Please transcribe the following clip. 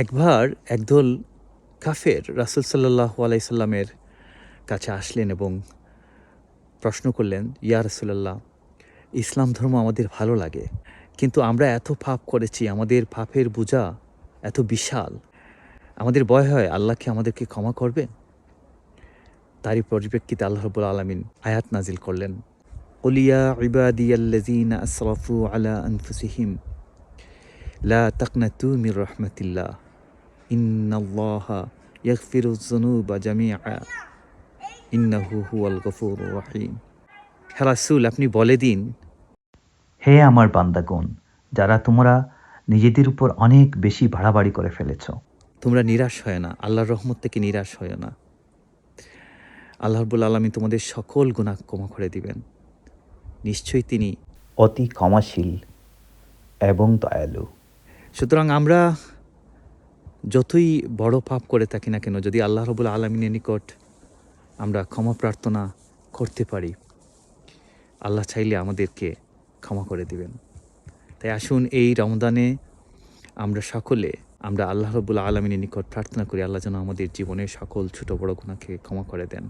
একবার একদল কাফের রাসূল সাল্লাল্লাহু আলাইহি সাল্লামের কাছে আসলেন এবং প্রশ্ন করলেন, ইয়া রাসূলাল্লাহ, ইসলাম ধর্ম আমাদের ভালো লাগে, কিন্তু আমরা এত পাপ করেছি, আমাদের পাপের বোঝা এত বিশাল, আমাদের ভয় হয় আল্লাহ কি আমাদেরকে ক্ষমা করবেন? তারই পরিপ্রেক্ষিতে আল্লাহ রাব্বুল আলামিন আয়াত নাজিল করলেন, কুল ইয়া ইবাদিয়াল্লাযীনা আসরাফু আলা আনফুসিহিম লা তাকনাতু মির রাহমাতিল্লাহ ইন্নাল্লাহা ইয়াগফিরুয যুনুবা জামিআ ইন্নাহু হুয়াল গফুরুর রহিম। হে রাসূল, আপনি বলে দিন, হে আমার বান্দাগণ, যারা তোমরা নিজেদের উপর অনেক বেশি বাড়াবাড়ি করে ফেলেছ, তোমরা নিরাশ হয় না, আল্লাহর রহমত থেকে নিরাশ হয় না। আল্লাহ রাব্বুল আলামিন তোমাদের সকল গুনাহ ক্ষমা করে দিবেন। নিশ্চয়ই তিনি অতি ক্ষমাশীল এবং দয়ালু। সুতরাং আমরা যতই বড় পাপ করে থাকি না কেন, যদি আল্লাহ রাব্বুল আলামিনের নিকট আমরা ক্ষমা প্রার্থনা করতে পারি, আল্লাহ চাইলে আমাদেরকে ক্ষমা করে দিবেন। তাই আসুন এই রমজানে আমরা সকলে আল্লাহ রাব্বুল আলামিনের নিকট প্রার্থনা করি, আল্লাহ যেন আমাদের জীবনের সকল ছোট বড় গুনাহকে ক্ষমা করে দেন।